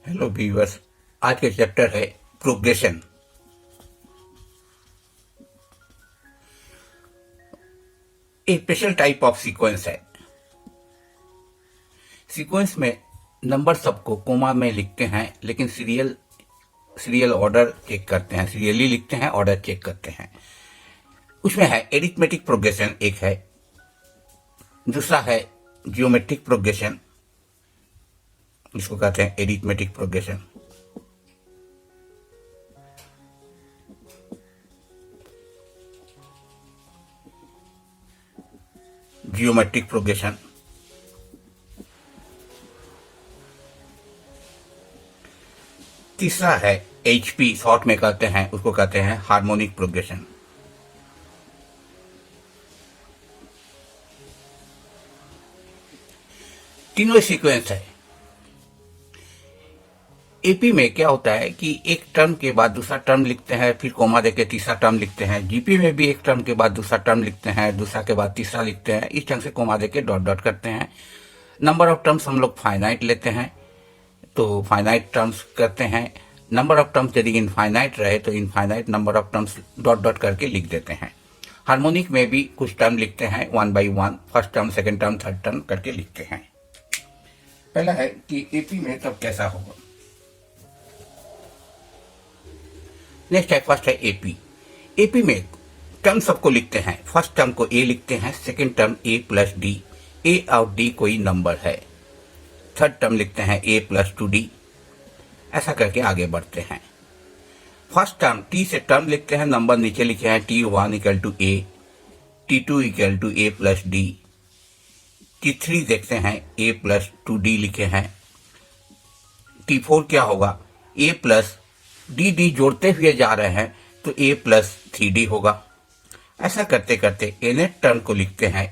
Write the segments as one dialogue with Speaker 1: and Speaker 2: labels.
Speaker 1: Hello viewers. आज के chapter है प्रोग्रेशन। एक स्पेशल टाइप ऑफ सीक्वेंस है। सीक्वेंस में नंबर सबको कोमा में लिखते हैं, लेकिन सीरियल ऑर्डर चेक करते हैं। सीरियली लिखते हैं, ऑर्डर चेक करते हैं। उसमें है एरिथमेटिक प्रोग्रेशन, एक है। दूसरा है जियोमेट्रिक प्रोग्रेशन, इसको कहते हैं एरिथमेटिक प्रोग्रेशन। Geometric progression. तीसरा है HP, शॉर्ट में कहते हैं, उसको कहते हैं हार्मोनिक प्रोग्रेशन। तीनों सीक्वेंस है। एपी में क्या होता है कि एक टर्म के बाद दूसरा टर्म लिखते हैं, फिर कोमा देके तीसरा टर्म लिखते हैं। जीपी में भी एक टर्म के बाद दूसरा टर्म लिखते हैं, दूसरा के बाद तीसरा लिखते हैं। इस ढंग से कोमा देके डॉट डॉट करते हैं। नंबर ऑफ टर्म्स हम लोग फाइनाइट लेते हैं, तो फाइनाइट टर्म्स करते हैं। नंबर ऑफ टर्म्स यदि इनफाइनाइट रहे तो infinite number of terms dot dot करके लिख देते हैं। हार्मोनिक में भी कुछ टर्म लिखते हैं, 1 by 1, first term, second term, third term करके लिखते हैं। पहला है कि एपी में तब कैसा होगा। नेक्स्ट है, फर्स्ट है एपी। एपी में टर्म सबको लिखते हैं। फर्स्ट टर्म को ए लिखते हैं, सेकेंड टर्म ए प्लस डी, ए और डी कोई नंबर है। थर्ड टर्म लिखते हैं ए प्लस 2d। ऐसा करके आगे बढ़ते हैं। फर्स्ट टर्म टी से टर्म लिखते हैं, नंबर नीचे लिखे हैं, T1 equal to a, T2 equal to a plus d, T3 देखते हैं ए प्लस 2d लिखे हैं। T4 क्या होगा, ए प्लस डी जोड़ते हुए जा रहे हैं तो ए प्लस 3d होगा। ऐसा करते करते nth टर्म को लिखते हैं।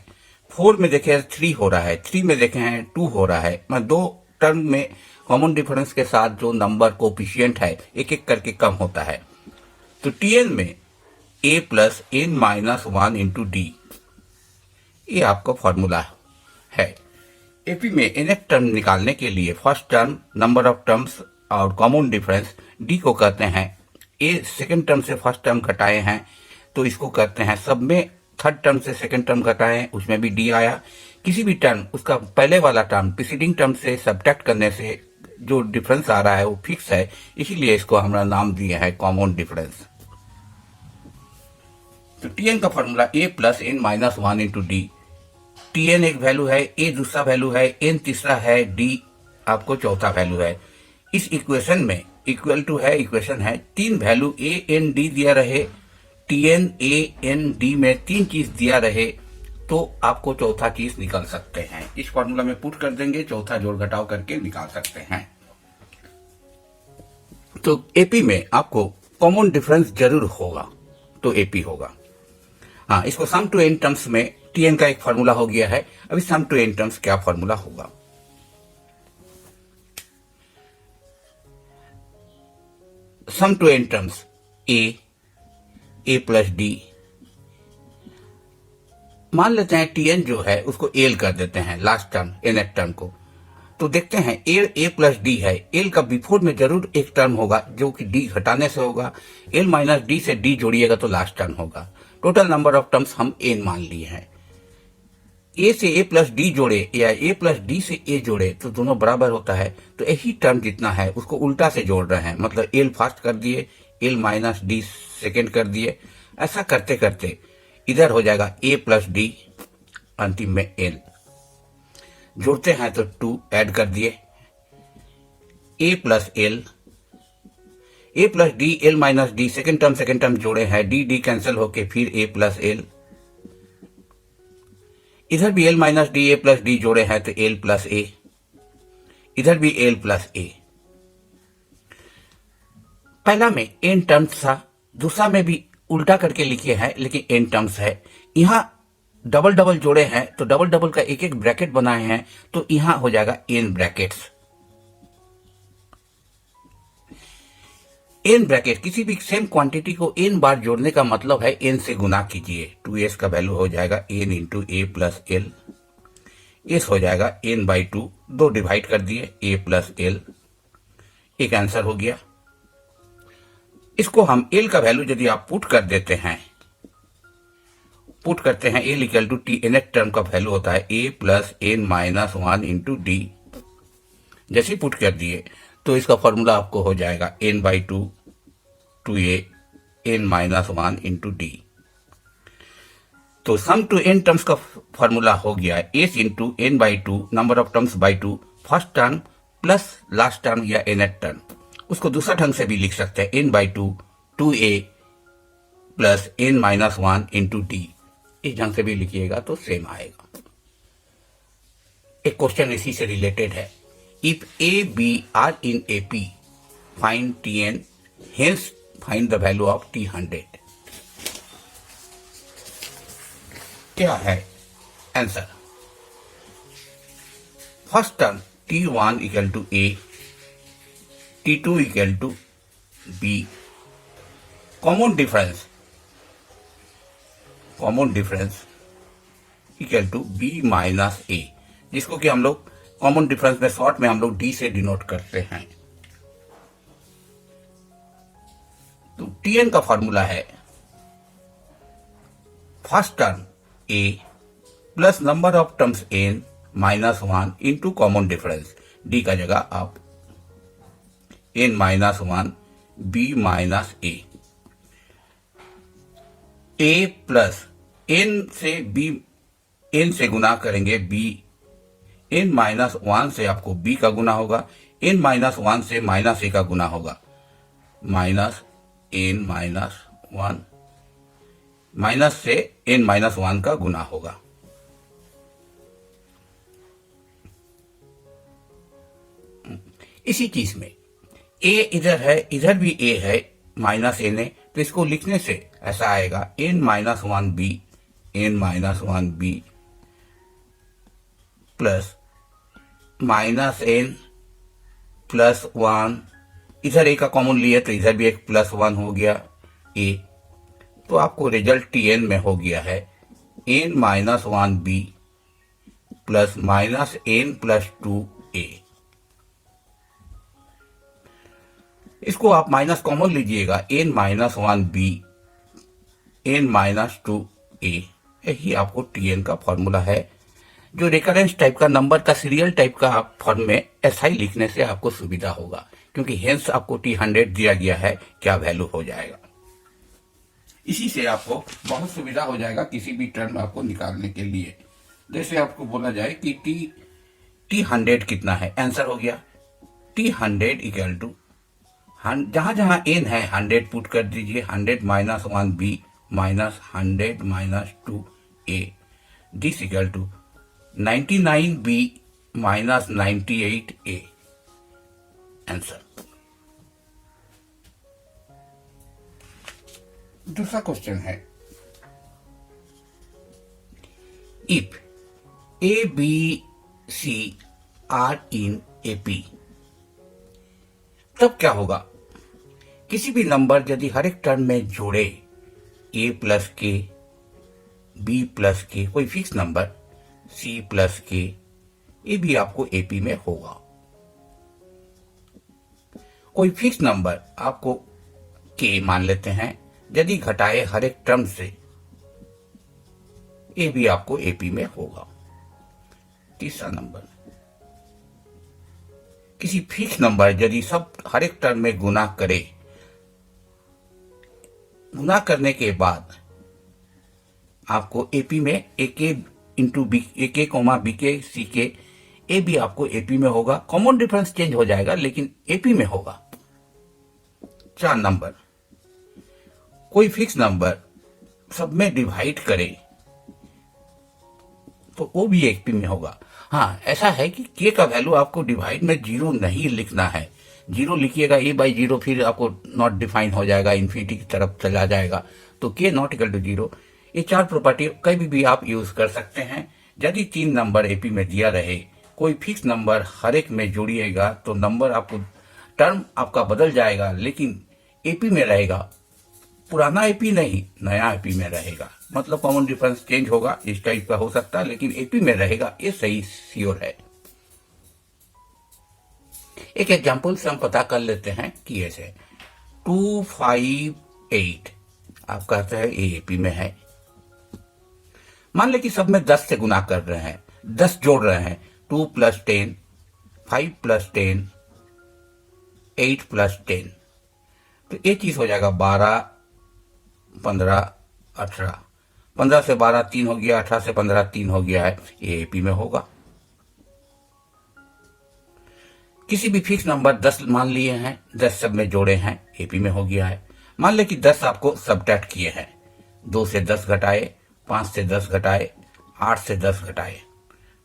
Speaker 1: 4 में देखे 3 हो रहा है, 3 में देखे हैं 2 हो रहा है। मैं दो टर्म में कॉमन डिफरेंस के साथ जो नंबर कोफिशिएंट है एक एक करके कम होता है। तो Tn में a plus n minus 1 into D, ये आपका फॉर्मूला है। एपी में nth टर्म निकालने के लिए first term, number of terms और कॉमन डिफरेंस डी को कहते हैं। ए सेकेंड टर्म से फर्स्ट टर्म घटाए हैं तो इसको कहते हैं। सब में थर्ड टर्म से सेकेंड टर्म घटाए, उसमें भी डी आया। किसी भी टर्म उसका पहले वाला टर्म प्रीसीडिंग टर्म से सब्ट्रैक्ट करने से जो डिफरेंस आ रहा है वो फिक्स है, इसीलिए इसको हमारा नाम दिया है कॉमन डिफरेंस। तो टीएन का formula A plus N minus 1 into D. T N एक वैल्यू है, ए दूसरा वैल्यू है, एन तीसरा है, डी आपको चौथा वैल्यू है। इस इक्वेशन में इक्वल टू है, इक्वेशन है, तीन वैल्यू ए एन डी दिया रहे, टीएन ए एन डी में तीन चीज दिया रहे तो आपको चौथा चीज निकाल सकते हैं। इस फॉर्मूला में पुट कर देंगे, चौथा जोड़ घटाव करके निकाल सकते हैं। तो एपी में आपको कॉमन डिफरेंस जरूर होगा तो एपी होगा। हाँ, इसको सम टू एन टर्म्स में टीएन का एक फॉर्मूला हो गया है। अभी सम टू एन टर्म्स क्या फॉर्मूला होगा। Sum to N terms A plus D. मान लेते हैं टीएन जो है उसको एल कर देते हैं, लास्ट टर्म एनथ टर्म को। तो देखते हैं ए प्लस डी है, एल का बिफोर में जरूर एक टर्म होगा जो कि डी घटाने से होगा। एल माइनस डी से डी जोड़िएगा तो लास्ट टर्म होगा। टोटल नंबर ऑफ टर्म्स हम एन मान लिए हैं। ए से ए प्लस डी जोड़े या ए प्लस डी से ए जोड़े तो दोनों बराबर होता है। तो यही टर्म जितना है उसको उल्टा से जोड़ रहे हैं, मतलब एल फर्स्ट कर दिए, एल माइनस डी सेकेंड कर दिए। ऐसा करते करते इधर हो जाएगा ए प्लस डी, अंतिम में एल जोड़ते हैं तो 2 ऐड कर दिए, A plus L, A plus D, L minus D, second term जोड़े हैं, डी डी कैंसिल होके फिर ए प्लस एल। इधर भी एल माइनस डी, ए प्लस डी जोड़े हैं तो एल प्लस ए, इधर भी एल प्लस ए। पहला में एन टर्म्स था, दूसरा में भी उल्टा करके लिखे हैं लेकिन एन टर्म्स है। यहां डबल डबल जोड़े हैं तो डबल डबल का एक एक ब्रैकेट बनाए हैं तो यहां हो जाएगा एन ब्रैकेट्स। एन ब्रैकेट किसी भी सेम क्वांटिटी को एन बार जोड़ने का मतलब है एन से गुना कीजिए। 2s का वैल्यू हो जाएगा एन इंटू ए प्लस एल, एस हो जाएगा एन बाई 2, 2 डिवाइड कर दिए ए प्लस एल। एक आंसर हो गया। इसको हम एल का वैल्यू यदि आप पुट कर देते हैं, पुट करते हैं L equal to T, N term का वैल्यू होता है A plus N minus one into D. जैसे पुट कर दिए तो इसका फॉर्मूला आपको हो जाएगा N by two A N minus one into D. तो सम टू एन टर्म्स का फॉर्मूला हो गया S into N by two, number of terms by two, first term plus last term या एन टर्म। उसको दूसरा ढंग से भी लिख सकते हैं n by two a plus N minus one into d. इस ढंग से भी लिखिएगा तो सेम आएगा। एक क्वेश्चन इसी से रिलेटेड है। If a b are in A P find T n, hence find the value of T 100। क्या है answer? First term T1 equal to A, T2 equal to B, common difference equal to B minus A, जिसको कि हम लोग common difference में short में हम लोग D से डिनोट करते हैं। तो Tn का फॉर्मूला है first term A plus number of terms n minus one into common difference, D का जगह आप n minus one B minus A plus n से गुना करेंगे b, n माइनस वन से आपको b का गुना होगा, n माइनस वन से माइनस a का गुना होगा, minus n minus one, minus से n माइनस वन का गुना होगा। इसी चीज में a इधर है, इधर भी a है, माइनस n है, तो इसको लिखने से ऐसा आएगा n minus one b, n minus one b plus minus n plus one, इधर a का कॉमन लिया तो इधर भी एक प्लस वन हो गया a, तो आपको रिजल्ट Tn में हो गया है n minus one b plus minus n plus two a। इसको आप माइनस कॉमन लीजिएगा, n minus one b n minus two a, यही आपको Tn का फॉर्मूला है। जो रिकरेंस टाइप का नंबर का सीरियल टाइप का आप फॉर्म में ऐसा ही लिखने से आपको सुविधा होगा, क्योंकि हेंस आपको T100 दिया गया है, क्या वैल्यू हो जाएगा। इसी से आपको बहुत सुविधा हो जाएगा किसी भी टर्म आपको निकालने के लिए। जैसे आपको बोला जाए कि T100 कितना है, आंसर हो गया T100 इक्वल टू, जहां जहां n है 100 पुट कर दीजिए, 100 minus one B minus 100 minus two a, this equal to 99 b minus 98 a, answer. दूसरा क्वेश्चन है if a b c are in A P, तब क्या होगा? किसी भी नंबर यदि हर एक टर्म में जोड़े a प्लस के, b प्लस के, कोई फिक्स नंबर c प्लस के, ये भी आपको एपी में होगा। कोई फिक्स नंबर आपको k मान लेते हैं, यदि घटाए हर एक टर्म से, ये भी आपको एपी में होगा। तीसरा नंबर, किसी फिक्स नंबर यदि सब हर एक टर्म में गुना करे, गुना करने के बाद आपको एपी में ए के इंटू बी, ए के कोमा बी के सी के, ए भी आपको एपी में होगा। कॉमन डिफरेंस चेंज हो जाएगा लेकिन एपी में होगा। 4 नंबर, कोई फिक्स नंबर सब में डिवाइड करे तो वो भी एपी में होगा। हाँ, ऐसा है कि के का वैल्यू आपको डिवाइड में 0 नहीं लिखना है। 0 लिखिएगा a बाई 0, फिर आपको नॉट डिफाइन हो जाएगा, इन्फिनिटी की तरफ चला जाएगा, तो के नॉट इक्वल टू 0। ये 4 प्रॉपर्टी कभी भी आप यूज कर सकते हैं। यदि 3 नंबर एपी में दिया रहे, कोई फिक्स नंबर हर एक में जोड़िएगा तो नंबर आपको, टर्म आपका बदल जाएगा लेकिन एपी में रहेगा। पुराना एपी नहीं, नया एपी में रहेगा। मतलब कॉमन डिफरेंस चेंज होगा, इस टाइप का हो सकता है, लेकिन एपी में रहेगा, ये सही श्योर है। एक एग्जाम्पल से हम पता कर लेते हैं कि ऐसे 258 आप कहते हैं एपी में है। मान ले कि सब में 10 से गुना कर रहे हैं, 10 जोड़ रहे हैं, 2 + 10, 5 + 10, 8 + 10, तो ये चीज हो जाएगा 12, 15, 18। 15 से 12 3 हो गया, 18 से 15 3 हो गया है, ये एपी में होगा। किसी भी फिक्स नंबर 10 मान लिए हैं, 10 सब में जोड़े हैं, एपी में हो गया है। मान ले कि 10 आपको सब्ट्रैक्ट किए हैं, 2 से 10 घटाए, 5 से 10 घटाए, 8 से 10 घटाए,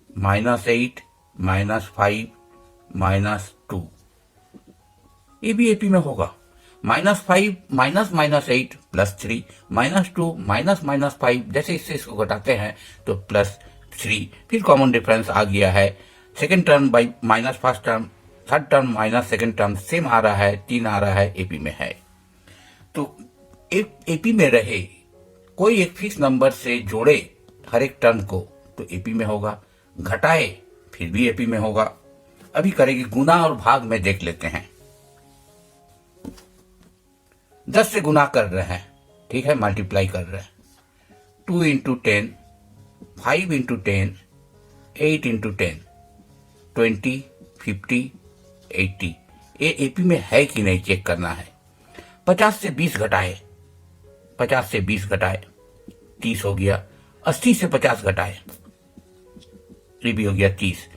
Speaker 1: -8, -5, -2, ये भी एपी में होगा। -5 -8 +3, -2 -5, जैसे इससे इसको घटाते हैं तो +3, फिर कॉमन डिफरेंस आ गया है। Second term by minus first term, third term minus second term same आ रहा है, 3 आ रहा है, एपी में है। तो एक एपी में रहे, कोई एक फिक्स नंबर से जोड़े हर एक टर्म को तो एपी में होगा, घटाए फिर भी एपी में होगा। अभी करेंगे गुना और भाग में, देख लेते हैं। 10 से गुना कर रहे हैं, ठीक है, मल्टीप्लाई कर रहे हैं, 2 × 10, 5 × 10, 8 × 10, 20, 50, 80, ये एपी में है कि नहीं चेक करना है। 50 से 20 घटाए, 50 से 20 घटाए 30 हो गया, 80 से 50 घटाए, ये भी हो गया 30।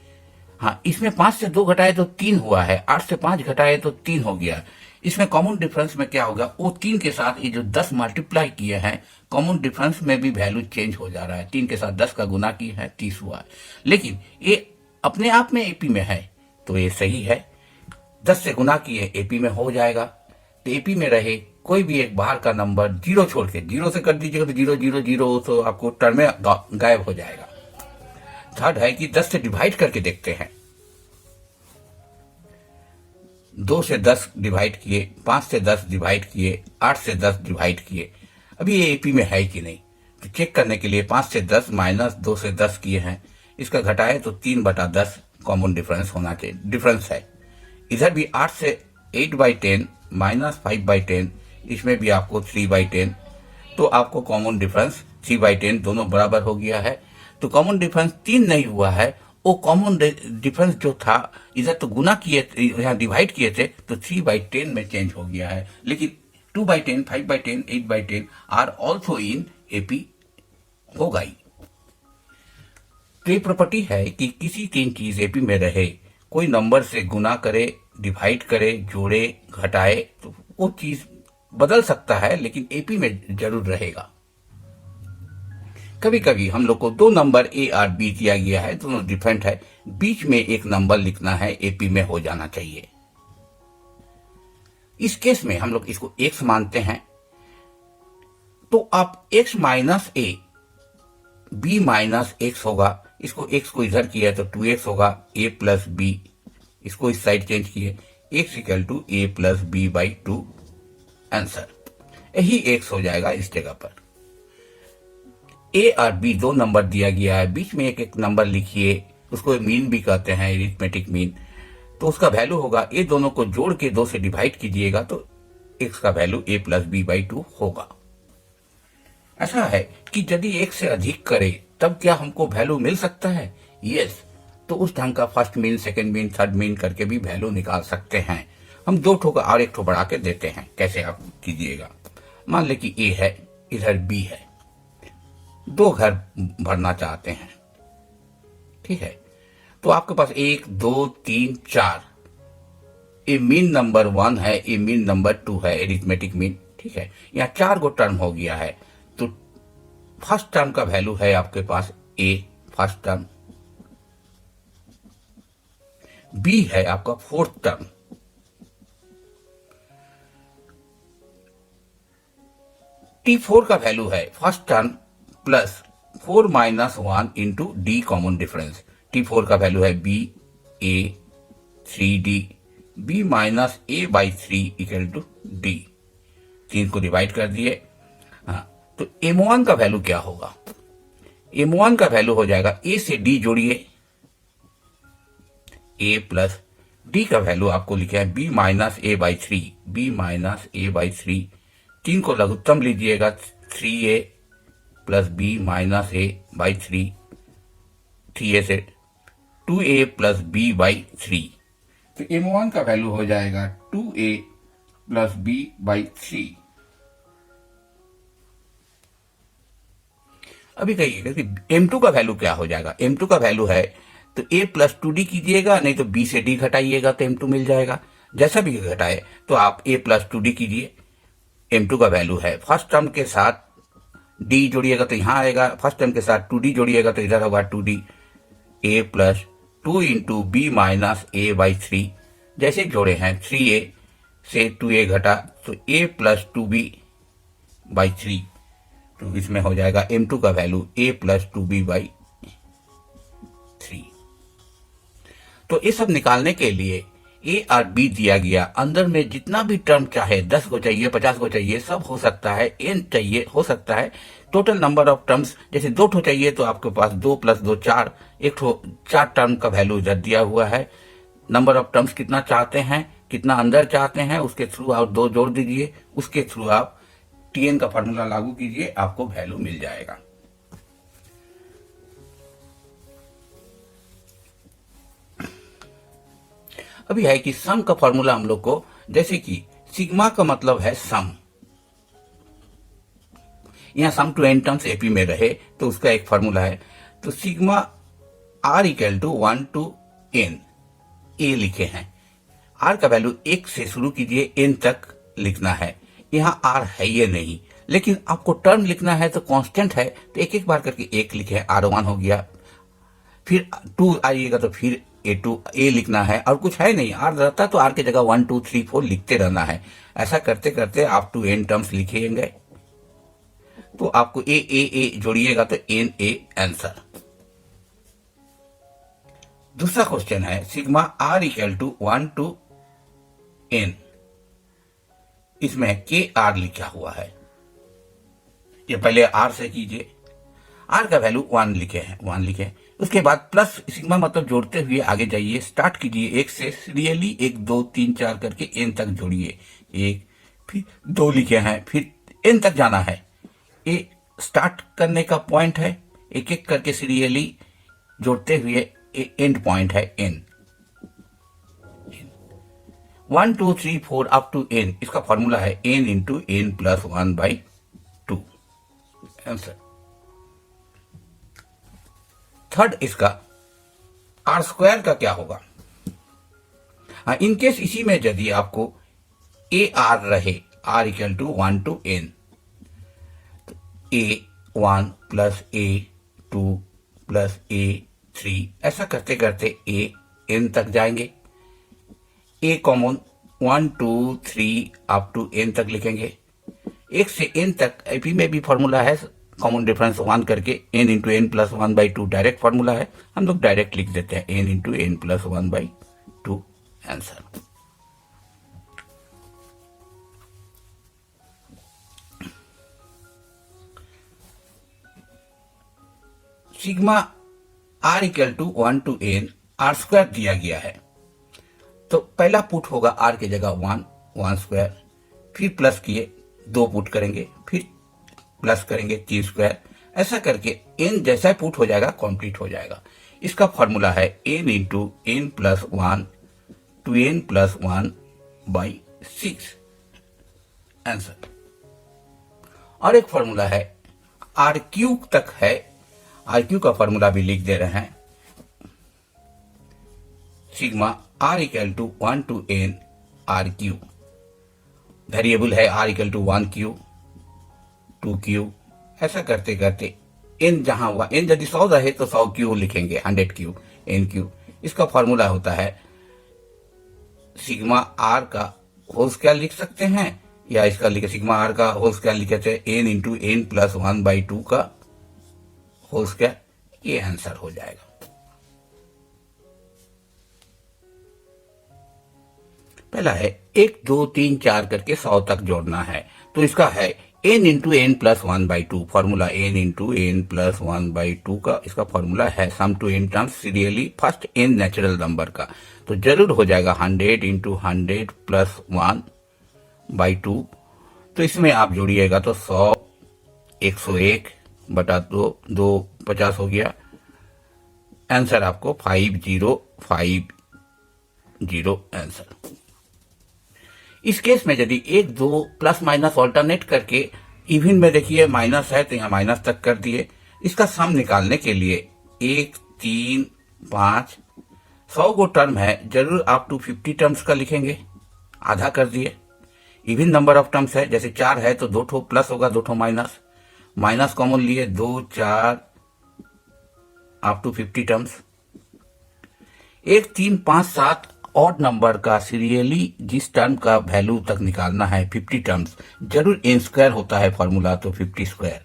Speaker 1: हाँ, इसमें 5 से 2 घटाए तो 3 हुआ है, 8 से 5 घटाए तो 3 हो गया। इसमें कॉमन डिफरेंस में क्या होगा, वो 3 के साथ ये जो 10 मल्टीप्लाई किए हैं, कॉमन डिफरेंस में भी वैल्यू चेंज हो जा रहा है। 3 के साथ 10 का गुना की है, 30 हुआ है, लेकिन ये अपने आप में एपी में है तो ये सही है। 10 से गुना किए एपी में हो जाएगा। तो एपी में रहे कोई भी एक बाहर का नंबर 0 छोड़ के, 0 से कर दीजिएगा तो 0 0 0 तो आपको टर्म में गायब हो जाएगा। थर्ड है कि 10 से डिवाइड करके देखते हैं। 2 से 10 डिवाइड किए, 5 से 10 डिवाइड किए, 8 से 10 डिवाइड किए, अभी ये एपी में है कि नहीं तो चेक करने के लिए 5 से 10 माइनस 2 से 10 किए हैं, इसका घटाए तो 3/10 कॉमन डिफरेंस होना चाहिए, डिफरेंस है। इधर भी 8 से 8/10 माइनस 5/10, इसमें भी आपको 3/10, तो आपको कॉमन डिफरेंस 3/10 दोनों बराबर हो गया है। तो कॉमन डिफरेंस 3 नहीं हुआ है, वो कॉमन डिफरेंस जो था इधर तो गुना किए, यहाँ डिवाइड किए थे तो 3/10 में चेंज हो गया है, लेकिन 2/10, 5/10, 8/10 आर ऑल्सो इन एपी होगा ही। तो ये प्रॉपर्टी है कि किसी 3 चीज एपी में रहे, कोई नंबर से गुना करे, डिवाइड करे, जोड़े, घटाए, तो वो चीज बदल सकता है लेकिन एपी में जरूर रहेगा। कभी कभी हम लोग को 2 नंबर ए और बी दिया गया है, दोनों डिफरेंट है, बीच में एक नंबर लिखना है, एपी में हो जाना चाहिए। इस केस में हम लोग इसको x मानते हैं, तो आप x माइनस ए, b माइनस एक्स होगा, इसको x को इधर किया तो 2x होगा, a प्लस बी, इसको इस साइड चेंज किए, x = a plus b/2 answer, यही x हो जाएगा इस जगह पर। ए और बी 2 नंबर दिया गया है, बीच में एक एक नंबर लिखिए, उसको मीन भी कहते हैं, अरिथमेटिक मीन, तो उसका वैल्यू होगा, ये दोनों को जोड़ के 2 से डिवाइड कीजिएगा तो x का वैल्यू a प्लस b/2 होगा। ऐसा है कि यदि 1 से अधिक करे तब क्या हमको वैल्यू मिल सकता है? यस, तो उस ढंग का first mean, second mean, third mean करके भी वैल्यू निकाल सकते हैं। हम 2 ठो का और 1 ठो बढ़ा के देते हैं, कैसे आप कीजिएगा। मान ले कि a है, इधर b है, 2 घर भरना चाहते हैं, ठीक है, तो आपके पास 1 2 3 4, ये मीन नंबर 1 है, ये मीन नंबर 2 है, एरिथमेटिक मीन, ठीक है। यहाँ 4 गो टर्म हो गया है, तो फर्स्ट टर्म का वैल्यू है आपके पास a फर्स्ट टर्म, b है आपका फोर्थ टर्म, t4 का वैल्यू है first term plus 4 - 1 into d common difference. t4 का वैल्यू है b a 3d, b minus a/3 = d, 3 को डिवाइड कर दिए। हाँ, तो m1 का वैल्यू क्या होगा? m1 का वैल्यू हो जाएगा, a से d जोड़िए, a प्लस डी का वैल्यू आपको लिखा है b minus a by three, b minus a by three. 3 को लघुत्तम लीजिएगा, 3a plus b minus a by three, 3a से 2a plus B by three. तो m1 का वैल्यू हो जाएगा 2a plus B by three. अभी कहिएगा कि m2 का वैल्यू क्या हो जाएगा। m2 का वैल्यू है तो a प्लस 2d कीजिएगा, नहीं तो b से d घटाइएगा तो m2 मिल जाएगा। जैसा भी घटाए तो आप a प्लस 2d कीजिए। m2 का वैल्यू है, फर्स्ट टर्म के साथ d जोड़िएगा तो यहाँ आएगा, फर्स्ट टर्म के साथ 2d जोड़िएगा तो इधर होगा 2d, a plus 2 into b minus a by three. जैसे जोड़े हैं 3a से 2a घटा तो a plus 2b by three. तो इसमें हो जाएगा m2 का value a plus 2b by three. तो ये सब निकालने के लिए a और b दिया गया, अंदर में जितना भी टर्म चाहे 10 को चाहिए 50 को चाहिए सब हो सकता है, n चाहिए हो सकता है। टोटल नंबर ऑफ टर्म्स जैसे 2 ठो चाहिए तो आपके पास 2 प्लस 2 4, एक ठो 4 टर्म का वैल्यू इधर दिया हुआ है। नंबर ऑफ टर्म्स कितना चाहते हैं, कितना अंदर चाहते हैं, उसके थ्रू आप 2 जोड़ दीजिए, उसके थ्रू आप tn का फॉर्मूला लागू कीजिए, आपको वैल्यू मिल जाएगा। अभी है कि सम का फॉर्मूला हम लोग को, जैसे कि सिग्मा का मतलब है सम, यहां sum to N terms AP में रहे तो उसका एक फॉर्मूला है। तो sigma are equal to 1 to N, A लिखे हैं। आर का वैल्यू 1 से शुरू कीजिए, एन तक लिखना है। यहाँ आर है ये नहीं, लेकिन आपको टर्म लिखना है तो कांस्टेंट है तो एक एक बार करके 1 लिखे, R1 हो गया। फिर 2 आइएगा तो फिर A2 A लिखना है, और कुछ है नहीं। आर रहता तो आर की जगह 1 2 3 4 लिखते रहना है। ऐसा करते करते आप टू एन टर्म्स लिखेंगे तो आपको ए जोड़िएगा तो एन ए आंसर। दूसरा क्वेश्चन है sigma are equal to 1 to n, इसमें के आर लिखा हुआ है। ये पहले आर से कीजिए, आर का वैल्यू 1 लिखे हैं, 1 लिखे। उसके बाद प्लस सिग्मा मतलब जोड़ते हुए आगे जाइए, स्टार्ट कीजिए 1 से, सीरियली 1 2 3 4 करके एन तक जोड़िए। 1 फिर 2 लिखे हैं, फिर एन तक जाना है। ये स्टार्ट करने का पॉइंट है, एक एक करके सीरियली जोड़ते हुए एंड पॉइंट है एन। 1 2 3 4 अप टू एन, इसका फॉर्मूला है n into N plus 1 by 2 answer. Third इसका आर स्क्वायर का क्या होगा। इनकेस इसी में यदि आपको ए आर रहे, r equal to 1 to n, तो A1 plus A2 plus A3, ऐसा करते करते ए एन तक जाएंगे। ए कॉमन 1 2 3 अप टू एन तक लिखेंगे। 1 से एन तक एपी में भी फॉर्मूला है, कॉमन डिफरेंस 1 करके n into N plus 1 by 2 direct formula है, हम लोग डायरेक्ट लिख देते हैं n into N plus 1 by 2 answer. Sigma are equal to 1 to N, r square दिया गया है तो पहला पुट होगा आर की जगह 1 स्क्वायर, फिर प्लस किए 2 पुट करेंगे, फिर प्लस करेंगे 3 स्क्वायर, ऐसा करके एन जैसा पुट हो जाएगा कंप्लीट हो जाएगा। इसका फॉर्मूला है n into N plus 1 to n plus 1 by 6 answer. और एक फॉर्मूला है आर क्यू तक है, आर क्यू का फॉर्मूला भी लिख दे रहे हैं। Sigma are equal to 1 to N R Q, variable है R equal to 1 Q 2 Q, ऐसा करते करते एन जहां हुआ, एन यदि 100 रहे तो 100 क्यू लिखेंगे, 100 क्यू एन क्यू। इसका फॉर्मूला होता है सिग्मा आर का होल स्क्वायर लिख सकते हैं, या इसका लिखे सिग्मा आर का होल स्क्वायर लिखे थे n into N plus 1 by 2 का होल स्क्वायर, ये आंसर हो जाएगा। पहला है 1 2 3 4 करके 100 तक जोड़ना है, तो इसका है n into N plus 1/2 formula n into N plus 1/2 का इसका फॉर्मूला है sum to n terms serially first n natural number का, तो जरूर हो जाएगा 100 इंटू 100 प्लस 1/2। तो इसमें आप जोड़िएगा तो 100 101 बटा 2 50 हो गया। आंसर आपको 5050 आंसर। इस केस में यदि 1 2 प्लस माइनस ऑल्टरनेट करके इवन में देखिए माइनस है तो यहाँ माइनस तक कर दिए। इसका सम निकालने के लिए 1 3 5 100 गो टर्म है, जरूर आप 250 टर्म्स का लिखेंगे, आधा कर दिए। इवन नंबर ऑफ टर्म्स है, जैसे 4 है तो 2 ठो प्लस होगा 2 ठो माइनस, माइनस कॉमन लिए 2 4 आप टू 50 टर्म्स। 1 3 5 7 ऑड नंबर का सीरियली जिस टर्म का वैल्यू तक निकालना है 50 टर्म्स, जरूर n स्क्वायर होता है फॉर्मूला, तो 50 स्क्वायर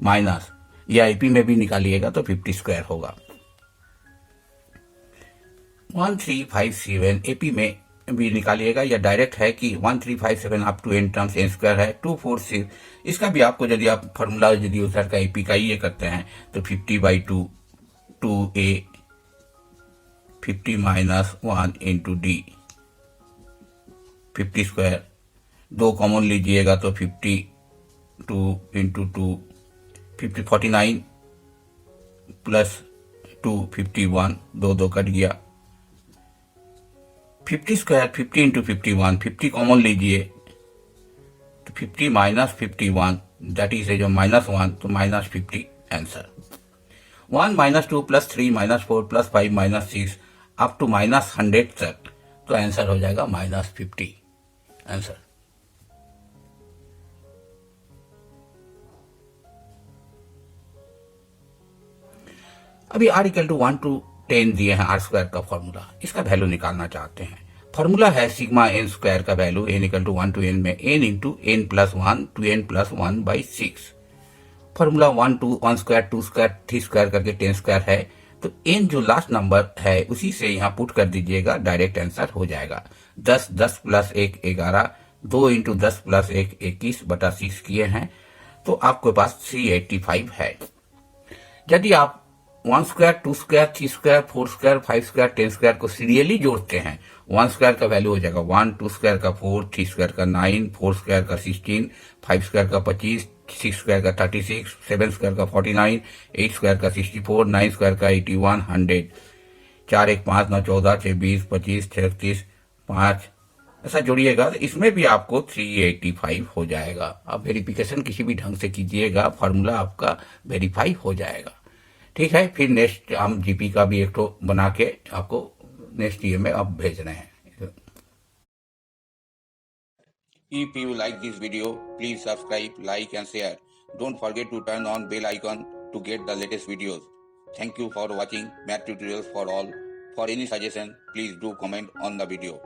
Speaker 1: माइनस या आईपी में भी निकालिएगा तो 50 स्क्वायर होगा। 1357 एपी में भी निकालिएगा या डायरेक्ट है कि 1357 up to n terms n square है 246। इसका भी आपको यदि आप फॉर्मूला यदि उधर का एपी का ये करते हैं तो 50/2 2a 50 minus 1 into D 50 square, 2 common लीजिएगा तो 52 इंटू 2 49 प्लस 2 51 2 कट गया। 50 स्क्वायर 50 इंटू 51 50 कॉमन लीजिए तो 50 माइनस 51 दैट इज जो -1 तो -50 answer. 1 -2 plus 3 -4 plus 5 -6 up to -100 तक, तो आंसर हो जाएगा -50 आंसर। अभी r इक्वल टू 1 to 10 दिए हैं r स्क्वायर का फॉर्मूला, इसका वैल्यू निकालना चाहते हैं। फॉर्मूला है सिग्मा n स्क्वायर का value n equal to 1 to n में n into n plus 1 two n plus 1/6। Formula 1 to 1 square 2 square 3 square करके 10 स्क्वायर है, तो n जो लास्ट नंबर है उसी से यहाँ पुट कर दीजिएगा, डायरेक्ट आंसर हो जाएगा। 10 10 प्लस 1 11 2 इंटू 10 प्लस 1 21 बटा 6 किए हैं, तो आपके पास 385 है। यदि आप 1 square 2 square 3 square 4 square 5 square 10 square को सीरियली जोड़ते हैं, 1 स्क्वायर का वैल्यू हो जाएगा 1, 2 स्क्वायर का 4, 3 स्क्वायर का 9, 4 स्क्वायर का 16, 5 स्क्वायर का 25, 6 स्क्वायर का 36, 7 स्क्वायर का 49, 8 स्क्वायर का 64, 9 स्क्वायर का 81, 100, 4 1 5 9 14 6 20 25 36 5, ऐसा जोड़िएगा तो इसमें भी आपको 385 हो जाएगा। आप वेरिफिकेशन किसी भी ढंग से कीजिएगा, फॉर्मूला आपका वेरीफाई हो जाएगा। ठीक है, फिर नेक्स्ट हम जीपी का भी एक तो बना के आपको नेक्स्ट ईयर में अब भेज रहे हैं। If you like this video, please subscribe, like and share. Don't forget to turn on bell icon to get the latest videos. Thank you for watching Math Tutorials for All. For any suggestion, please do comment on the video.